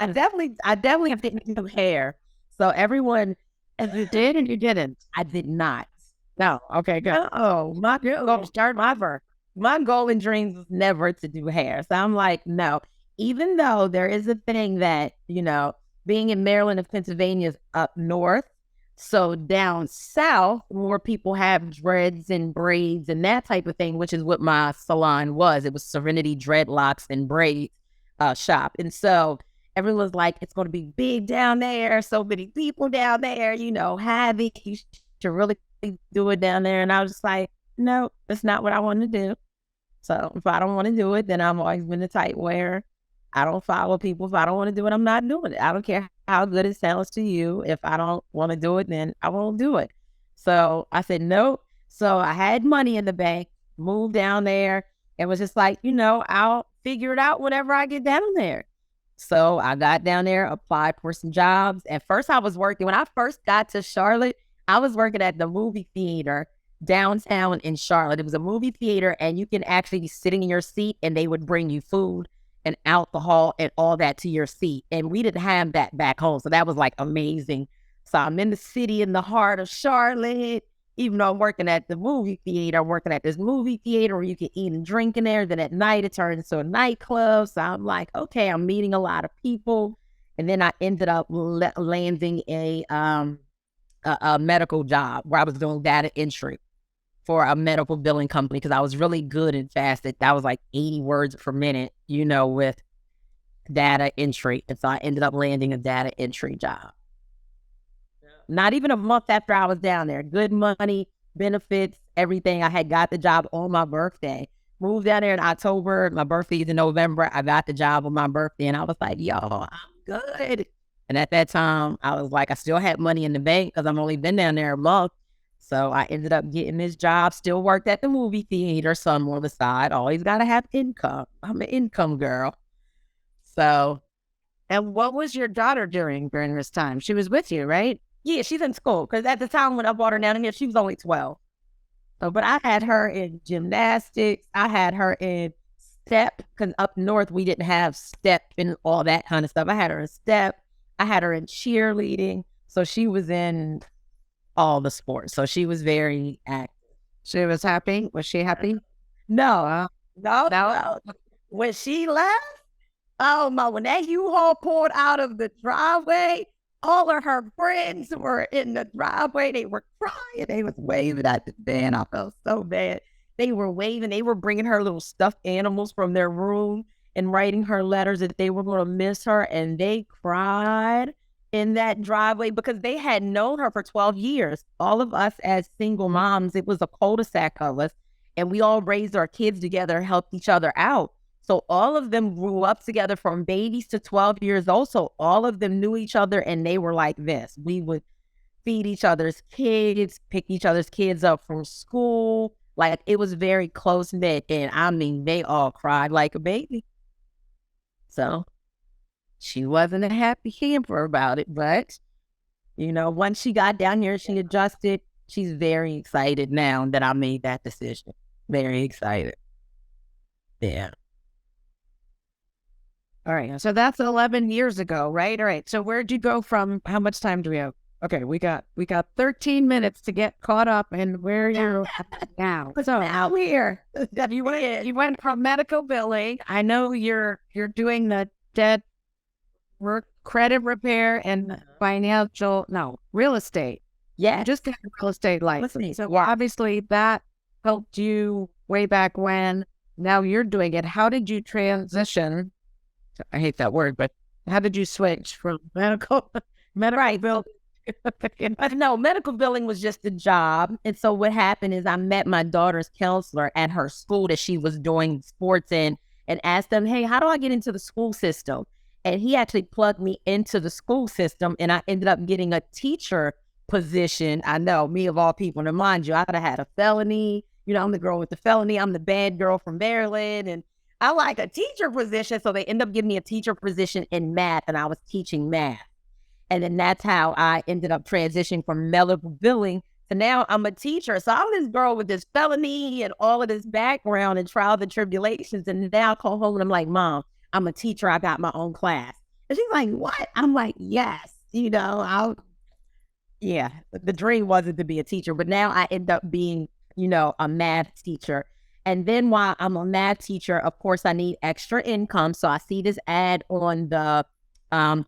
definitely didn't do hair. So everyone, and you did and you didn't. I did not. No. Okay, good. Oh, my goal and dreams was never to do hair. So I'm like, no, even though there is a thing that, being in Maryland and Pennsylvania is up north. So down south, more people have dreads and braids and that type of thing, which is what my salon was. It was Serenity Dreadlocks and Braids shop. And so everyone was like, it's going to be big down there. So many people down there, havoc. You should really do it down there. And I was just like, no, that's not what I want to do. So if I don't want to do it, then I'm always been the type where I don't follow people. If I don't want to do it, I'm not doing it. I don't care how good it sounds to you. If I don't want to do it, then I won't do it. So I said, nope. So I had money in the bank, moved down there, and was just like, I'll figure it out whenever I get down there. So I got down there, applied for some jobs. At first I was working, when I first got to Charlotte, I was working at the movie theater downtown in Charlotte. It was a movie theater and you can actually be sitting in your seat and they would bring you food and alcohol and all that to your seat. And we didn't have that back home. So that was like amazing. So I'm in the city in the heart of Charlotte, even though I'm working at the movie theater, I'm working at this movie theater where you can eat and drink in there. Then at night it turns into a nightclub. So I'm like, okay, I'm meeting a lot of people. And then I ended up landing a medical job where I was doing data entry for a medical billing company because I was really good and fast. That was like 80 words per minute, with data entry. And so I ended up landing a data entry job. Not even a month after I was down there. Good money, benefits, everything. I had got the job on my birthday. Moved down there in October. My birthday is in November. I got the job on my birthday and I was like, yo, I'm good. And at that time, I was like, I still had money in the bank because I've only been down there a month. So I ended up getting this job, still worked at the movie theater, some on the side. Always got to have income. I'm an income girl. So. And what was your daughter doing during this time? She was with you, right? Yeah, she's in school. Because at the time when I brought her down here, she was only 12. So, but I had her in gymnastics. I had her in step. Because up north, we didn't have step and all that kind of stuff. I had her in step. I had her in cheerleading. So she was in all the sports. So she was very active. She was happy? Was she happy? No. When she left, when that U-Haul pulled out of the driveway, all of her friends were in the driveway. They were crying. They was waving at the van. I felt so bad. They were waving. They were bringing her little stuffed animals from their room and writing her letters that they were going to miss her. And they cried in that driveway because they had known her for 12 years. All of us as single moms, it was a cul-de-sac of us, and we all raised our kids together, helped each other out. So all of them grew up together from babies to 12 years old. So all of them knew each other, and they were like this. We would feed each other's kids, pick each other's kids up from school. Like, it was very close knit. And I mean, they all cried like a baby. So she wasn't a happy camper about it. But, you know, once she got down here, she adjusted. She's very excited now that I made that decision. Very excited. Yeah. All right. So that's 11 years ago, right? All right. So where'd you go from? How much time do we have? Okay, we got 13 minutes to get caught up in where you're at now. So now here, you went from medical billing. I know you're doing the debt work, credit repair, and real estate. Yeah, Just got a real estate license. So yeah. obviously that helped you way back when. Now you're doing it. How did you transition? I hate that word, but how did you switch from medical bill? No, medical billing was just a job. And so what happened is I met my daughter's counselor at her school that she was doing sports in and asked them, hey, how do I get into the school system? And he actually plugged me into the school system, and I ended up getting a teacher position. I know, me of all people. And mind you, I could have had a felony. You know, I'm the girl with the felony. I'm the bad girl from Maryland. And I like a teacher position. So they end up giving me a teacher position in math, and I was teaching math. And then that's how I ended up transitioning from medical billing to now I'm a teacher. So I'm this girl with this felony and all of this background and trials and tribulations. And now I call home and I'm like, Mom, I'm a teacher. I got my own class. And she's like, what? I'm like, yes. You know, the dream wasn't to be a teacher, but now I end up being, you know, a math teacher. And then while I'm a math teacher, of course, I need extra income. So I see this ad on the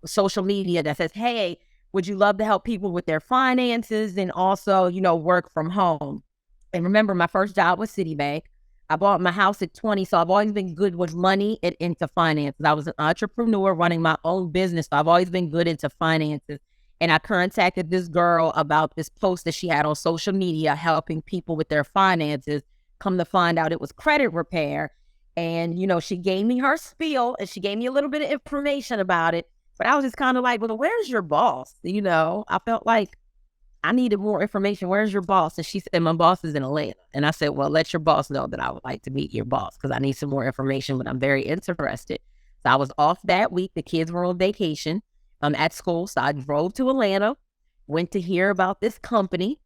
social media that says, hey, would you love to help people with their finances and also, you know, work from home? And remember, my first job was Citibank. I bought my house at 20, so I've always been good with money and into finances. I was an entrepreneur running my own business, so I've always been good into finances. And I contacted this girl about this post that she had on social media helping people with their finances. Come to find out it was credit repair. And, you know, she gave me her spiel and she gave me a little bit of information about it. But I was just kind of like, well, where's your boss? You know, I felt like I needed more information. Where's your boss? And she said, my boss is in Atlanta. And I said, well, let your boss know that I would like to meet your boss because I need some more information, but I'm very interested. So I was off that week. The kids were on vacation at school. So I drove to Atlanta, went to hear about this company.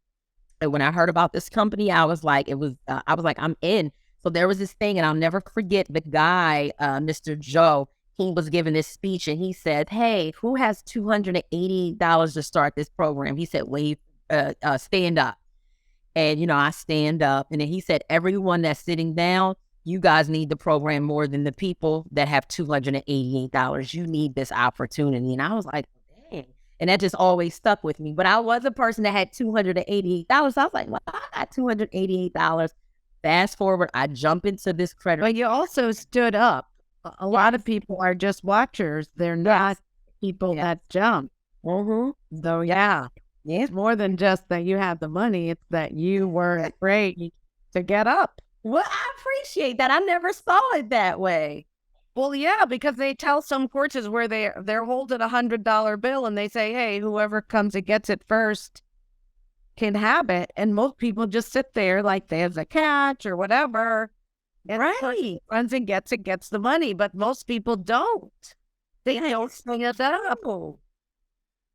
And when I heard about this company, I was like, I'm in. So there was this thing, and I'll never forget the guy, Mr. Joe, he was giving this speech and he said, hey, who has $280 to start this program? He said, stand up. And, you know, I stand up. And then he said, everyone that's sitting down, you guys need the program more than the people that have $288. You need this opportunity. And I was like, dang. And that just always stuck with me. But I was a person that had $288. So I was like, well, I got $288. Fast forward, I jump into this credit. But you also stood up. A lot of people are just watchers. They're not people that jump. Mm-hmm. So, yeah. It's more than just that you have the money. It's that you were afraid to get up. Well, I appreciate that. I never saw it that way. Well, yeah, because they tell some courses where they're holding $100 bill and they say, hey, whoever comes and gets it first can have it. And most people just sit there like there's a catch or whatever. And right. Runs and gets the money. But most people don't. They don't swing it up.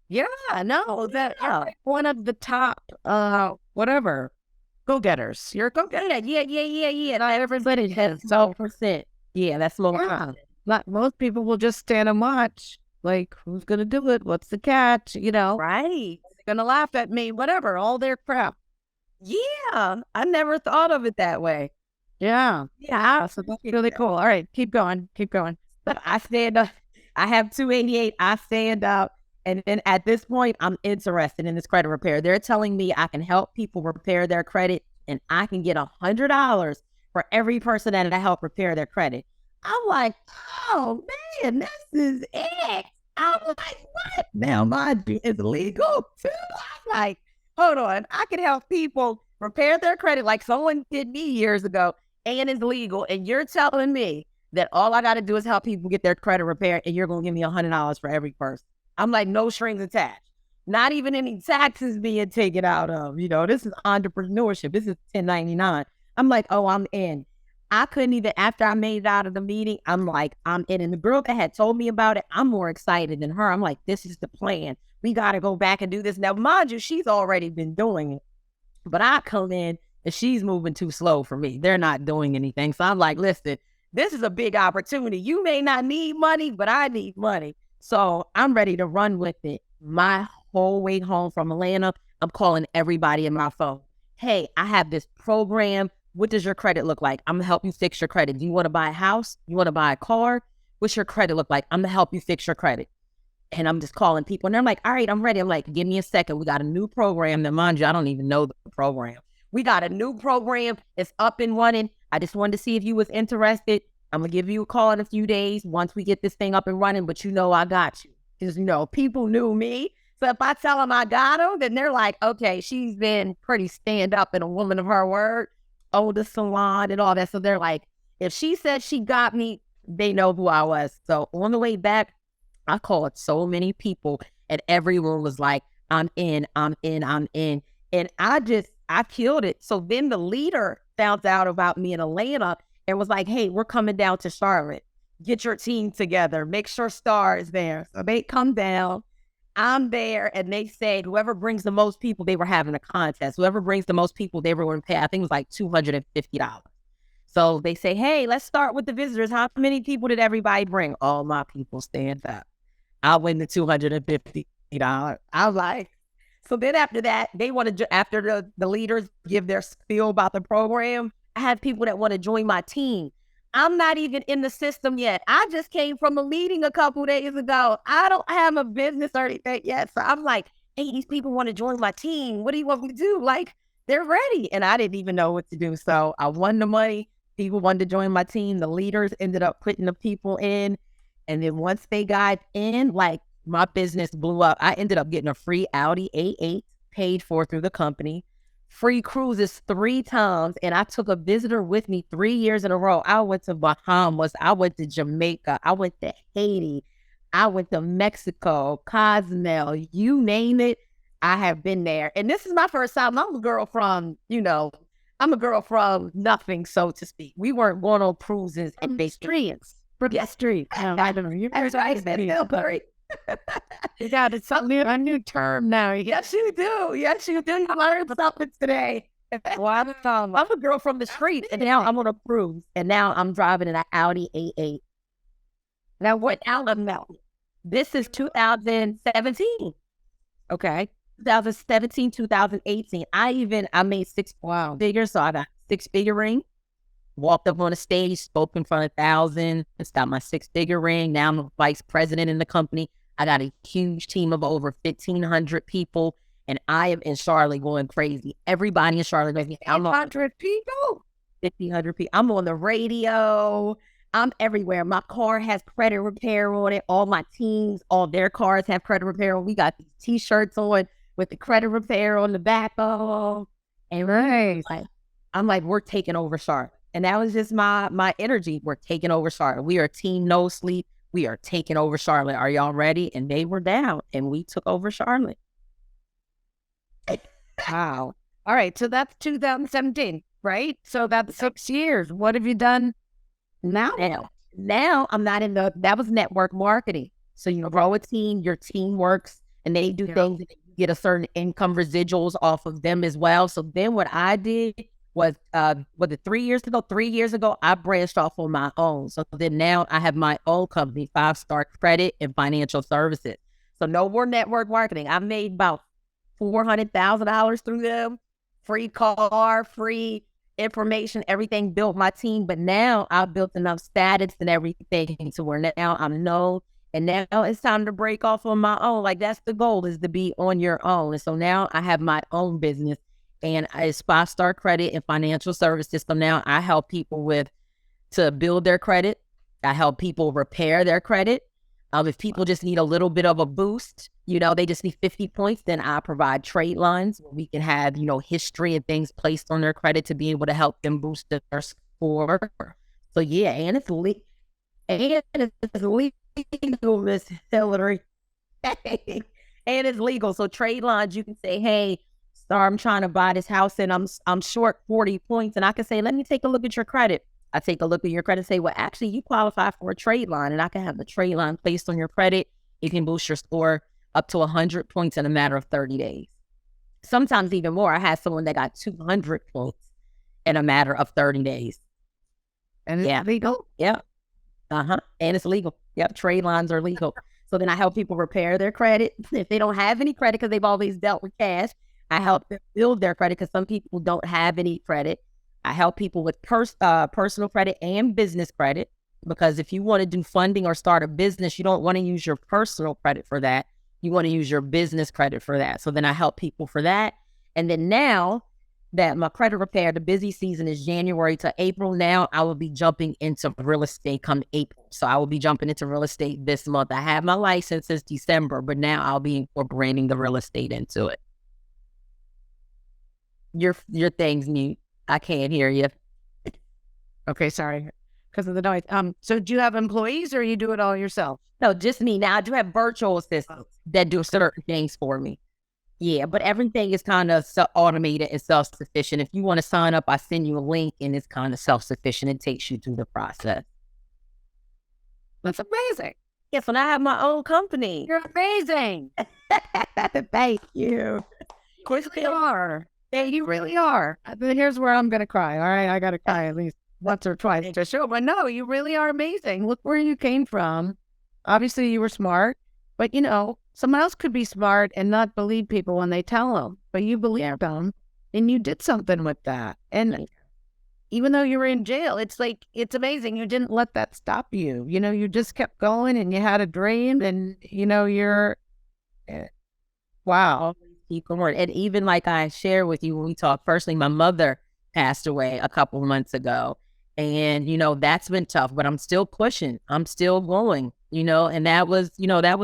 Yeah, no, that's like one of the top, go-getters. You're a go-getter. Yeah. Not everybody has 12%. Yeah, that's more. Not most people will just stand and watch. Like, who's going to do it? What's the catch? You know? Right. They're going to laugh at me, whatever, all their crap. Yeah, I never thought of it that way. Yeah. Yeah. So that's really cool. All right, keep going. I stand up. I have 288. I stand up. And then at this point, I'm interested in this credit repair. They're telling me I can help people repair their credit and I can get $100 for every person that I help repair their credit. I'm like, oh man, this is it. I'm like, what? Now my is legal too. I'm like, hold on, I can help people repair their credit like someone did me years ago and is legal. And you're telling me that all I got to do is help people get their credit repaired and you're going to give me $100 for every person. I'm like, no strings attached. Not even any taxes being taken out of, this is entrepreneurship. This is 1099. I'm like, oh, I'm in. I couldn't even, after I made it out of the meeting, I'm like, I'm in. And the girl that had told me about it, I'm more excited than her. I'm like, this is the plan. We got to go back and do this. Now, mind you, she's already been doing it. But I come in and she's moving too slow for me. They're not doing anything. So I'm like, listen, this is a big opportunity. You may not need money, but I need money. So I'm ready to run with it. My whole way home from Atlanta, I'm calling everybody in my phone. Hey, I have this program. What does your credit look like? I'm going to help you fix your credit. Do you want to buy a house? You want to buy a car? What's your credit look like? I'm going to help you fix your credit. And I'm just calling people. And they're like, all right, I'm ready. I'm like, give me a second. We got a new program. Now, mind you, I don't even know the program. We got a new program. It's up and running. I just wanted to see if you was interested. I'm going to give you a call in a few days once we get this thing up and running. But I got you. Because, people knew me. So if I tell them I got them, then they're like, okay, she's been pretty stand up and a woman of her word. Oh, the salon and all that. So they're like, if she said she got me, they know who I was. So on the way back, I called so many people and everyone was like, I'm in. And I killed it. So then the leader found out about me in Atlanta and was like, hey, we're coming down to Charlotte. Get your team together. Make sure Star is there. So they come down. I'm there, and they said whoever brings the most people, they were having a contest. Whoever brings the most people, they were going to pay, I think it was like $250. So they say, hey, let's start with the visitors. How many people did everybody bring? All my people stand up. I win the $250. I'm like, so then after that, they want to, after the leaders give their spiel about the program, I have people that want to join my team. I'm not even in the system yet. I just came from a meeting a couple days ago. I don't have a business or anything yet. So I'm like, hey, these people want to join my team. What do you want me to do? Like, they're ready. And I didn't even know what to do. So I won the money. People wanted to join my team. The leaders ended up putting the people in. And then once they got in, like, my business blew up. I ended up getting a free Audi A8 paid for through the company. Free cruises 3 times, and I took a visitor with me 3 years in a row. I went to Bahamas, I went to Jamaica, I went to Haiti, I went to Mexico, Cozumel, you name it, I have been there. And this is my first time. I'm a girl from nothing, so to speak. We weren't going on cruises and the streets. I don't know. You're right. Yeah, it's a new term now. Yes, you do. Yes, you do. You learned something today. Well, I'm a girl from the street, and now I'm on a cruise, and now I'm driving an Audi A8. Now, what now? This is 2017. Okay. 2017, 2018. I made 6 figures, so I got 6-figure ring. Walked up on a stage, spoke in front of 1,000. Just got my 6-figure ring. Now I'm a vice president in the company. I got a huge team of over 1,500 people, and I am in Charlotte going crazy. Everybody in Charlotte knows me. 1,500 people? 1,500 people. I'm on the radio. I'm everywhere. My car has credit repair on it. All my teams, all their cars have credit repair on. We got these T-shirts on with the credit repair on the back of. And I'm like, we're taking over Charlotte. And that was just my energy. We're taking over Charlotte. We are Team No Sleep. We are taking over Charlotte. Are y'all ready? And they were down, and we took over Charlotte. Wow. All right. So that's 2017, right? So that's 6 years. What have you done now? Now I'm not that was network marketing. So you grow a team, your team works, and they do things, and you get a certain income residuals off of them as well. So then what I did was it 3 years ago? 3 years ago, I branched off on my own. So then now I have my own company, 5 Star Credit and Financial Services. So no more network marketing. I made about $400,000 through them. Free car, free information, everything, built my team. But now I've built enough status and everything to where now I'm known. And now it's time to break off on my own. Like, that's the goal, is to be on your own. And so now I have my own business. And it's 5-star credit and financial service system. Now I help people to build their credit. I help people repair their credit. If people just need a little bit of a boost, they just need 50 points, then I provide trade lines where we can have, history and things placed on their credit to be able to help them boost their score. So yeah, and it's legal, Miss Hilary. And it's legal. So trade lines, you can say, hey, Star, I'm trying to buy this house and I'm short 40 points. And I can say, let me take a look at your credit. I take a look at your credit and say, well, actually, you qualify for a trade line, and I can have the trade line placed on your credit. You can boost your score up to 100 points in a matter of 30 days. Sometimes even more. I had someone that got 200 points in a matter of 30 days. And it's legal? Yeah. And it's legal. Yep. Trade lines are legal. So then I help people repair their credit. If they don't have any credit because they've always dealt with cash, I help them build their credit because some people don't have any credit. I help people with personal credit and business credit, because if you want to do funding or start a business, you don't want to use your personal credit for that. You want to use your business credit for that. So then I help people for that. And then now that my credit repair, the busy season is January to April. Now I will be jumping into real estate come April. So I will be jumping into real estate this month. I have my license since December, but now I'll be incorporating the real estate into it. Your thing's mute. I can't hear you. Okay, sorry. Because of the noise. So do you have employees or you do it all yourself? No, just me. Now I do have virtual assistants that do certain things for me. Yeah, but everything is kind of automated and self-sufficient. If you want to sign up, I send you a link and it's kind of self-sufficient. It takes you through the process. That's amazing. Yes, and I have my own company. You're amazing. Thank you. Of course you are. Yeah, you really are. But here's where I'm going to cry. All right, I got to cry at least once or twice to show. But no, you really are amazing. Look where you came from. Obviously, you were smart. But, someone else could be smart and not believe people when they tell them. But you believed them, and you did something with that. And even though you were in jail, it's amazing. You didn't let that stop you. You just kept going, and you had a dream, and, you're... Wow. Keep going. And even like I shared with you when we talked, firstly, my mother passed away a couple of months ago. And, that's been tough, but I'm still pushing. I'm still going, and that was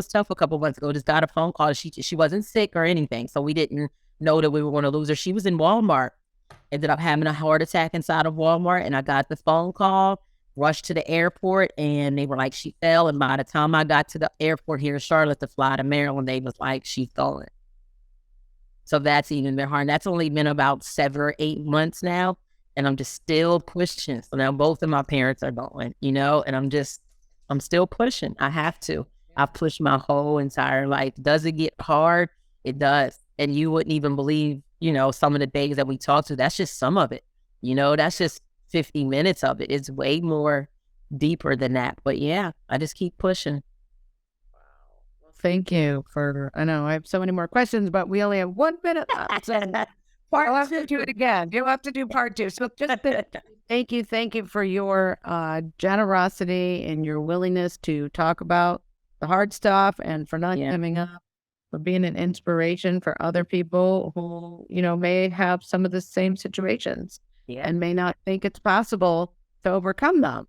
tough a couple of months ago. Just got a phone call. She wasn't sick or anything. So we didn't know that we were going to lose her. She was in Walmart, ended up having a heart attack inside of Walmart. And I got the phone call, rushed to the airport, and they were like, she fell. And by the time I got to the airport here in Charlotte to fly to Maryland, they was like, she's going. So that's even been hard. That's only been about 7 or 8 months now. And I'm just still pushing. So now both of my parents are going, and I'm still pushing. I have to. I've pushed my whole entire life. Does it get hard? It does. And you wouldn't even believe, some of the days that we talk to. That's just some of it. That's just 50 minutes of it. It's way more deeper than that. But yeah, I just keep pushing. Thank you I know I have so many more questions, but we only have 1 minute left. So I'll have to do it again. You'll have to do part 2. So just thank you for your generosity and your willingness to talk about the hard stuff, and for not giving up, for being an inspiration for other people who, may have some of the same situations and may not think it's possible to overcome them.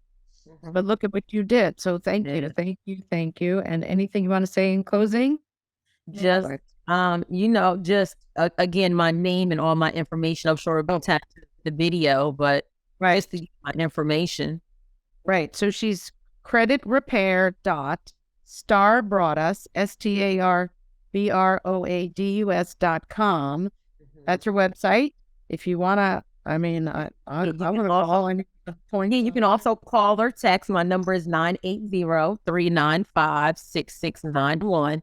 But look at what you did. So thank you. And anything you want to say in closing? Just, again, my name and all my information, I'm sure about to the video, but just to get my information. Right. So she's creditrepair.starbroadus, StarBroadus.com. That's your website. If you want to, I want to call any point. You can also call or text. My number is 980-395-6691.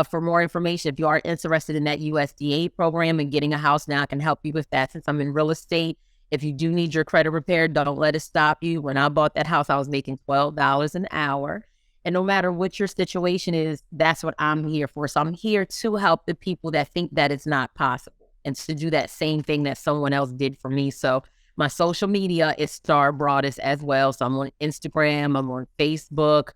For more information, if you are interested in that USDA program and getting a house now, I can help you with that since I'm in real estate. If you do need your credit repaired, don't let it stop you. When I bought that house, I was making $12 an hour. And no matter what your situation is, that's what I'm here for. So I'm here to help the people that think that it's not possible and to do that same thing that someone else did for me. So my social media is Star Broadus as well. So I'm on Instagram, I'm on Facebook.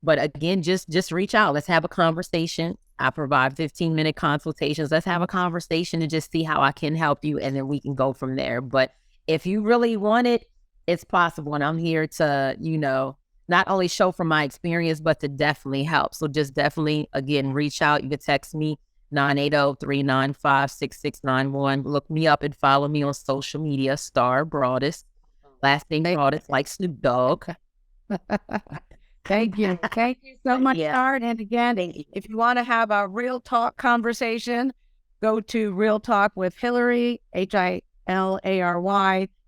But again, just reach out. Let's have a conversation. I provide 15-minute consultations. Let's have a conversation and just see how I can help you, and then we can go from there. But if you really want it, it's possible. And I'm here to, not only show from my experience, but to definitely help. So just definitely, again, reach out. You can text me 980-395-6691. Look me up and follow me on social media, Star Broadus. Last name Broadus, like Snoop Dogg. Thank you. Thank you so much, Star. And again, if you want to have a real talk conversation, go to Real Talk with Hilary, Hilary,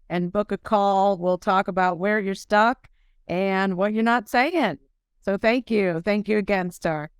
and book a call. We'll talk about where you're stuck and what you're not saying. So thank you. Thank you again, Star.